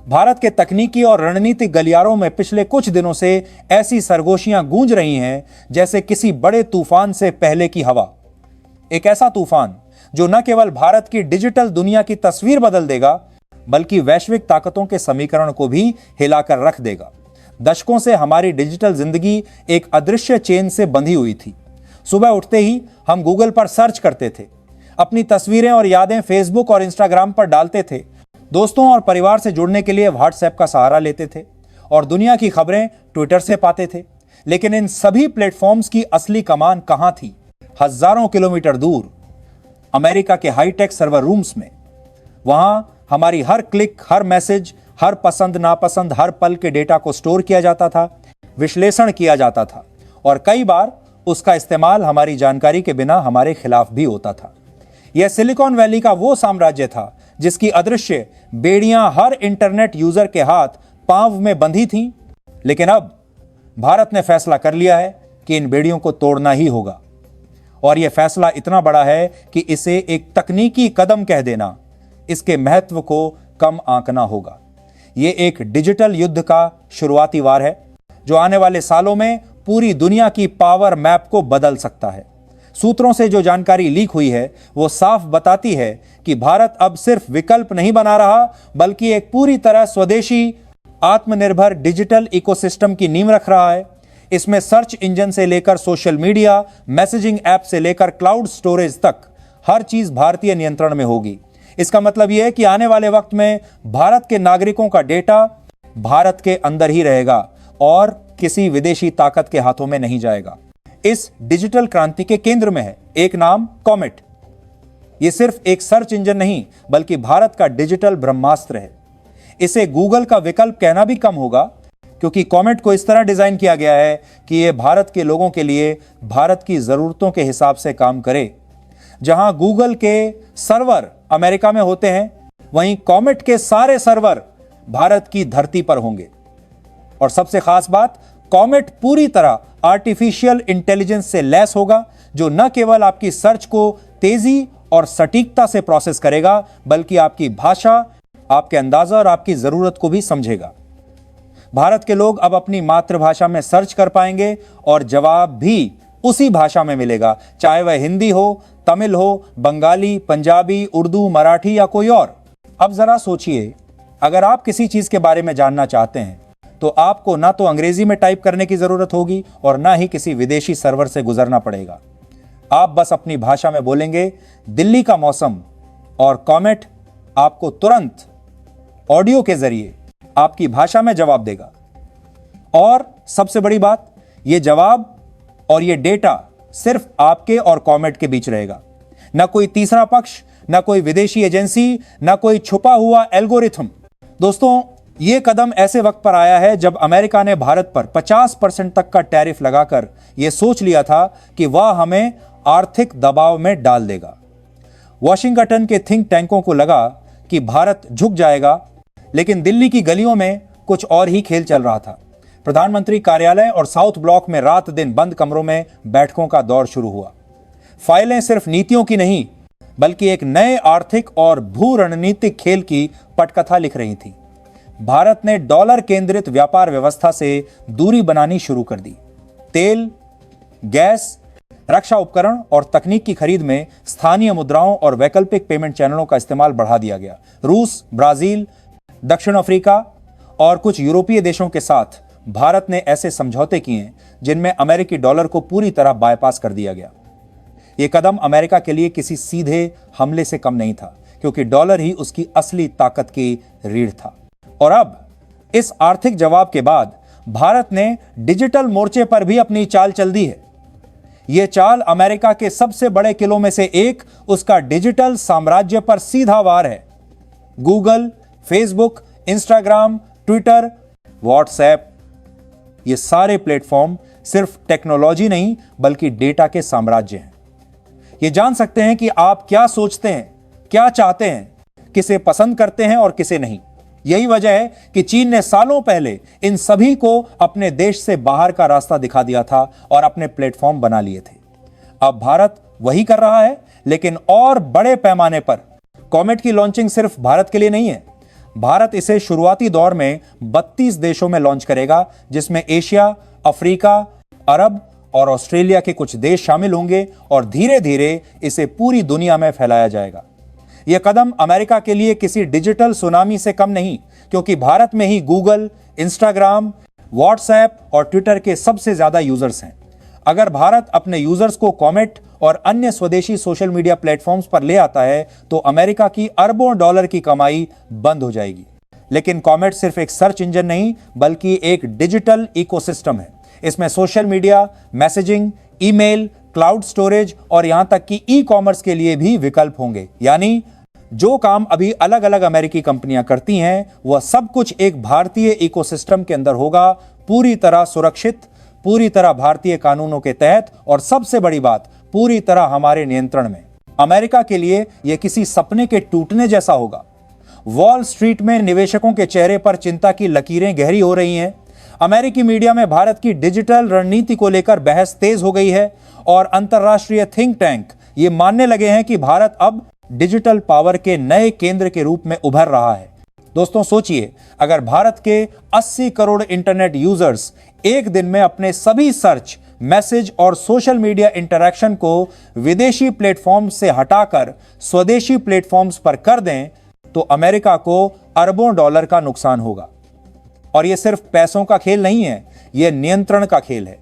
भारत के तकनीकी और रणनीतिक गलियारों में पिछले कुछ दिनों से ऐसी सरगोशियां गूंज रही हैं जैसे किसी बड़े तूफान से पहले की हवा। एक ऐसा तूफान जो न केवल भारत की डिजिटल दुनिया की तस्वीर बदल देगा बल्कि वैश्विक ताकतों के समीकरण को भी हिलाकर रख देगा। दशकों से हमारी डिजिटल जिंदगी एक अदृश्य चेन से बंधी हुई थी। सुबह उठते ही हम गूगल पर सर्च करते थे, अपनी तस्वीरें और यादें फेसबुक और इंस्टाग्राम पर डालते थे, दोस्तों और परिवार से जुड़ने के लिए व्हाट्सएप का सहारा लेते थे और दुनिया की खबरें ट्विटर से पाते थे। लेकिन इन सभी प्लेटफॉर्म्स की असली कमान कहां थी? हजारों किलोमीटर दूर अमेरिका के हाईटेक सर्वर रूम्स में। वहां हमारी हर क्लिक, हर मैसेज, हर पसंद नापसंद, हर पल के डेटा को स्टोर किया जाता था, विश्लेषण किया जाता था और कई बार उसका इस्तेमाल हमारी जानकारी के बिना हमारे खिलाफ भी होता था। यह सिलिकॉन वैली का वो साम्राज्य था जिसकी अदृश्य बेड़ियां हर इंटरनेट यूजर के हाथ पांव में बंधी थीं। लेकिन अब भारत ने फैसला कर लिया है कि इन बेड़ियों को तोड़ना ही होगा और यह फैसला इतना बड़ा है कि इसे एक तकनीकी कदम कह देना इसके महत्व को कम आंकना होगा। यह एक डिजिटल युद्ध का शुरुआती वार है जो आने वाले सालों में पूरी दुनिया की पावर मैप को बदल सकता है। सूत्रों से जो जानकारी लीक हुई है वो साफ बताती है कि भारत अब सिर्फ विकल्प नहीं बना रहा बल्कि एक पूरी तरह स्वदेशी आत्मनिर्भर डिजिटल इकोसिस्टम की नींव रख रहा है। इसमें सर्च इंजन से लेकर सोशल मीडिया, मैसेजिंग ऐप से लेकर क्लाउड स्टोरेज तक हर चीज भारतीय नियंत्रण में होगी। इसका मतलब यह है कि आने वाले वक्त में भारत के नागरिकों का डेटा भारत के अंदर ही रहेगा और किसी विदेशी ताकत के हाथों में नहीं जाएगा। इस डिजिटल क्रांति के केंद्र में है एक नाम, कॉमेट। यह सिर्फ एक सर्च इंजन नहीं बल्कि भारत का डिजिटल ब्रह्मास्त्र है। इसे गूगल का विकल्प कहना भी कम होगा क्योंकि कॉमेट को इस तरह डिजाइन किया गया है कि यह भारत के लोगों के लिए भारत की जरूरतों के हिसाब से काम करे। जहां गूगल के सर्वर अमेरिका में होते हैं वहीं कॉमेट के सारे सर्वर भारत की धरती पर होंगे। और सबसे खास बात, कॉमेट पूरी तरह आर्टिफिशियल इंटेलिजेंस से लैस होगा जो न केवल आपकी सर्च को तेजी और सटीकता से प्रोसेस करेगा बल्कि आपकी भाषा, आपके अंदाजा और आपकी जरूरत को भी समझेगा। भारत के लोग अब अपनी मातृभाषा में सर्च कर पाएंगे और जवाब भी उसी भाषा में मिलेगा, चाहे वह हिंदी हो, तमिल हो, बंगाली, पंजाबी, उर्दू, मराठी या कोई और। अब जरा सोचिए, अगर आप किसी चीज के बारे में जानना चाहते हैं तो आपको ना तो अंग्रेजी में टाइप करने की जरूरत होगी और ना ही किसी विदेशी सर्वर से गुजरना पड़ेगा। आप बस अपनी भाषा में बोलेंगे दिल्ली का मौसम और कॉमेट आपको तुरंत ऑडियो के जरिए आपकी भाषा में जवाब देगा। और सबसे बड़ी बात, यह जवाब और यह डेटा सिर्फ आपके और कॉमेट के बीच रहेगा। ना कोई तीसरा पक्ष, ना कोई विदेशी एजेंसी, ना कोई छुपा हुआ एल्गोरिथम। दोस्तों, यह कदम ऐसे वक्त पर आया है जब अमेरिका ने भारत पर 50% तक का टैरिफ लगाकर यह सोच लिया था कि वह हमें आर्थिक दबाव में डाल देगा। वॉशिंगटन के थिंक टैंकों को लगा कि भारत झुक जाएगा, लेकिन दिल्ली की गलियों में कुछ और ही खेल चल रहा था। प्रधानमंत्री कार्यालय और साउथ ब्लॉक में रात दिन बंद कमरों में बैठकों का दौर शुरू हुआ। फाइलें सिर्फ नीतियों की नहीं बल्कि एक नए आर्थिक और भू रणनीतिक खेल की पटकथा लिख रही थी। भारत ने डॉलर केंद्रित व्यापार व्यवस्था से दूरी बनानी शुरू कर दी। तेल, गैस, रक्षा उपकरण और तकनीक की खरीद में स्थानीय मुद्राओं और वैकल्पिक पेमेंट चैनलों का इस्तेमाल बढ़ा दिया गया। रूस, ब्राजील, दक्षिण अफ्रीका और कुछ यूरोपीय देशों के साथ भारत ने ऐसे समझौते किए जिनमें अमेरिकी डॉलर को पूरी तरह बायपास कर दिया गया। यह कदम अमेरिका के लिए किसी सीधे हमले से कम नहीं था क्योंकि डॉलर ही उसकी असली ताकत की रीढ़ था। और अब इस आर्थिक जवाब के बाद भारत ने डिजिटल मोर्चे पर भी अपनी चाल चल दी है। यह चाल अमेरिका के सबसे बड़े किलों में से एक, उसका डिजिटल साम्राज्य पर सीधा वार है। Google, Facebook, Instagram, Twitter, WhatsApp, ये सारे प्लेटफॉर्म सिर्फ टेक्नोलॉजी नहीं बल्कि डेटा के साम्राज्य हैं। ये जान सकते हैं कि आप क्या सोचते हैं, क्या चाहते हैं, किसे पसंद करते हैं और किसे नहीं। यही वजह है कि चीन ने सालों पहले इन सभी को अपने देश से बाहर का रास्ता दिखा दिया था और अपने प्लेटफॉर्म बना लिए थे। अब भारत वही कर रहा है, लेकिन और बड़े पैमाने पर। कॉमेट की लॉन्चिंग सिर्फ भारत के लिए नहीं है, भारत इसे शुरुआती दौर में 32 देशों में लॉन्च करेगा, जिसमें एशिया, अफ्रीका, अरब और ऑस्ट्रेलिया के कुछ देश शामिल होंगे और धीरे धीरे इसे पूरी दुनिया में फैलाया जाएगा। यह कदम अमेरिका के लिए किसी डिजिटल सुनामी से कम नहीं, क्योंकि भारत में ही गूगल, इंस्टाग्राम, व्हाट्सएप और ट्विटर के सबसे ज्यादा यूजर्स हैं। अगर भारत अपने यूजर्स को कॉमेट और अन्य स्वदेशी सोशल मीडिया प्लेटफॉर्म्स पर ले आता है तो अमेरिका की अरबों डॉलर की कमाई बंद हो जाएगी। लेकिन कॉमेट सिर्फ एक सर्च इंजन नहीं, बल्कि एक डिजिटल इकोसिस्टम है। इसमें social media, messaging, email, cloud storage और यहां तक कि ई कॉमर्स के लिए भी विकल्प होंगे। यानी जो काम अभी अलग अलग अमेरिकी कंपनियां करती हैं, वह सब कुछ एक भारतीय इकोसिस्टम के अंदर होगा, पूरी तरह सुरक्षित, पूरी तरह भारतीय कानूनों के तहत और सबसे बड़ी बात, पूरी तरह हमारे नियंत्रण में। अमेरिका के लिए यह किसी सपने के टूटने जैसा होगा। वॉल स्ट्रीट में निवेशकों के चेहरे पर चिंता की लकीरें गहरी हो रही हैं। अमेरिकी मीडिया में भारत की डिजिटल रणनीति को लेकर बहस तेज हो गई है और अंतर्राष्ट्रीय थिंक टैंक ये मानने लगे हैं कि भारत अब डिजिटल पावर के नए केंद्र के रूप में उभर रहा है। दोस्तों सोचिए, अगर भारत के 80 करोड़ इंटरनेट यूजर्स एक दिन में अपने सभी सर्च, मैसेज और सोशल मीडिया इंटरैक्शन को विदेशी प्लेटफॉर्म्स से हटाकर स्वदेशी प्लेटफॉर्म्स पर कर दें तो अमेरिका को अरबों डॉलर का नुकसान होगा। और यह सिर्फ पैसों का खेल नहीं है, यह नियंत्रण का खेल है।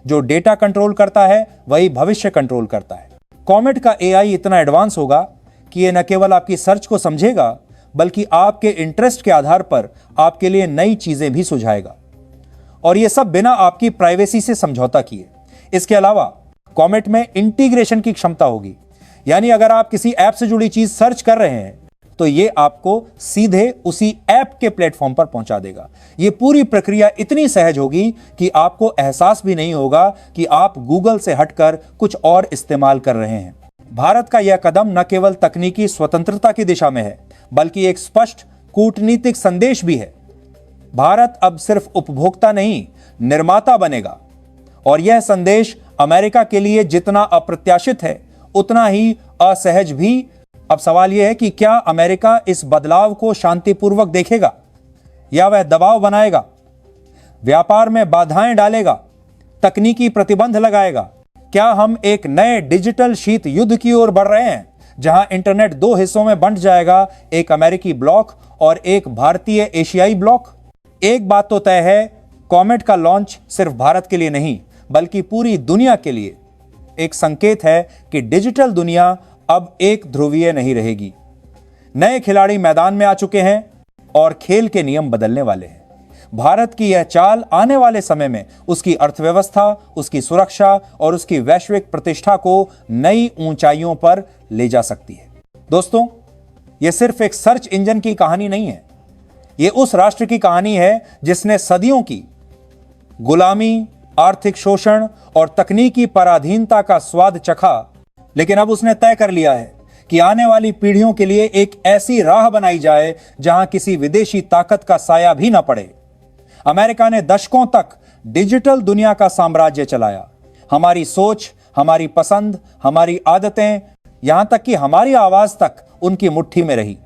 जो डेटा कंट्रोल करता है वही भविष्य कंट्रोल करता है। कॉमेट का एआई इतना एडवांस होगा कि यह न केवल आपकी सर्च को समझेगा, बल्कि आपके इंटरेस्ट के आधार पर आपके लिए नई चीजें भी सुझाएगा, और यह सब बिना आपकी प्राइवेसी से समझौता किए। इसके अलावा कॉमेट में इंटीग्रेशन की क्षमता होगी, यानी अगर आप किसी ऐप से जुड़ी चीज सर्च कर रहे हैं तो यह आपको सीधे उसी ऐप के प्लेटफॉर्म पर पहुंचा देगा। यह पूरी प्रक्रिया इतनी सहज होगी कि आपको एहसास भी नहीं होगा कि आप गूगल से हटकर कुछ और इस्तेमाल कर रहे हैं। भारत का यह कदम न केवल तकनीकी स्वतंत्रता की दिशा में है, बल्कि एक स्पष्ट कूटनीतिक संदेश भी है। भारत अब सिर्फ उपभोक्ता नहीं, निर्माता बनेगा, और यह संदेश अमेरिका के लिए जितना अप्रत्याशित है उतना ही असहज भी। अब सवाल यह है कि क्या अमेरिका इस बदलाव को शांतिपूर्वक देखेगा या वह दबाव बनाएगा, व्यापार में बाधाएं डालेगा, तकनीकी प्रतिबंध लगाएगा? क्या हम एक नए डिजिटल शीत युद्ध की ओर बढ़ रहे हैं, जहां इंटरनेट दो हिस्सों में बंट जाएगा, एक अमेरिकी ब्लॉक और एक भारतीय एशियाई ब्लॉक? एक बात तो तय है, कॉमेट का लॉन्च सिर्फ भारत के लिए नहीं, बल्कि पूरी दुनिया के लिए एक संकेत है कि डिजिटल दुनिया अब एक ध्रुवीय नहीं रहेगी। नए खिलाड़ी मैदान में आ चुके हैं और खेल के नियम बदलने वाले हैं। भारत की यह चाल आने वाले समय में उसकी अर्थव्यवस्था, उसकी सुरक्षा और उसकी वैश्विक प्रतिष्ठा को नई ऊंचाइयों पर ले जा सकती है। दोस्तों, यह सिर्फ एक सर्च इंजन की कहानी नहीं है, यह उस राष्ट्र की कहानी है जिसने सदियों की गुलामी, आर्थिक शोषण और तकनीकी पराधीनता का स्वाद चखा, लेकिन अब उसने तय कर लिया है कि आने वाली पीढ़ियों के लिए एक ऐसी राह बनाई जाए जहां किसी विदेशी ताकत का साया भी न पड़े। अमेरिका ने दशकों तक डिजिटल दुनिया का साम्राज्य चलाया। हमारी सोच, हमारी पसंद, हमारी आदतें, यहां तक कि हमारी आवाज तक उनकी मुट्ठी में रही।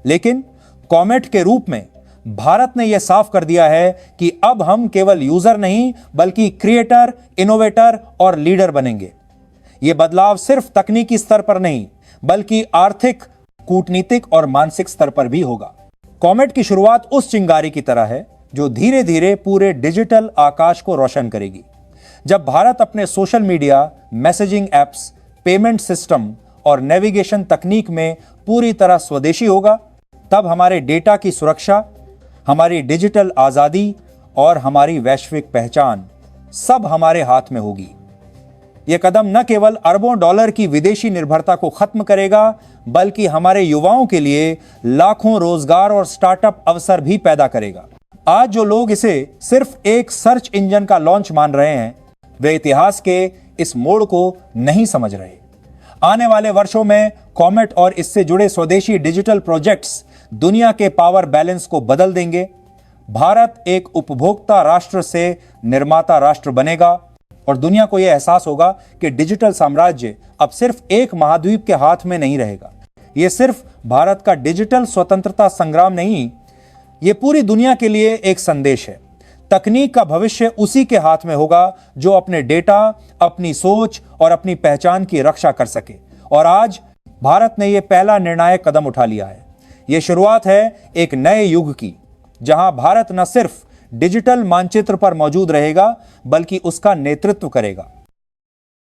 लेकिन कॉमेट के रूप में भारत ने यह साफ कर दिया है कि अब हम केवल यूजर नहीं, बल्कि क्रिएटर, इनोवेटर और लीडर बनेंगे। यह बदलाव सिर्फ तकनीकी स्तर पर नहीं, बल्कि आर्थिक, कूटनीतिक और मानसिक स्तर पर भी होगा। कॉमेट की शुरुआत उस चिंगारी की तरह है जो धीरे धीरे पूरे डिजिटल आकाश को रोशन करेगी। जब भारत अपने social media, messaging apps, payment system और नेविगेशन तकनीक में पूरी तरह स्वदेशी होगा, तब हमारे डेटा की सुरक्षा, हमारी डिजिटल आजादी और हमारी वैश्विक पहचान सब हमारे हाथ में होगी। यह कदम न केवल अरबों डॉलर की विदेशी निर्भरता को खत्म करेगा, बल्कि हमारे युवाओं के लिए लाखों रोजगार और स्टार्टअप अवसर भी पैदा करेगा। आज जो लोग इसे सिर्फ एक सर्च इंजन का लॉन्च मान रहे हैं, वे इतिहास के इस मोड़ को नहीं समझ रहे। आने वाले वर्षों में कॉमेट और इससे जुड़े स्वदेशी डिजिटल प्रोजेक्ट्स दुनिया के पावर बैलेंस को बदल देंगे। भारत एक उपभोक्ता राष्ट्र से निर्माता राष्ट्र बनेगा और दुनिया को यह एहसास होगा कि डिजिटल साम्राज्य अब सिर्फ एक महाद्वीप के हाथ में नहीं रहेगा। ये सिर्फ भारत का डिजिटल स्वतंत्रता संग्राम नहीं, ये पूरी दुनिया के लिए एक संदेश है। तकनीक का भविष्य उसी के हाथ में होगा जो अपने डेटा, अपनी सोच और अपनी पहचान की रक्षा कर सके। और आज भारत ने यह पहला निर्णायक कदम उठा लिया है। यह शुरुआत है एक नए युग की, जहां भारत न सिर्फ डिजिटल मानचित्र पर मौजूद रहेगा, बल्कि उसका नेतृत्व करेगा।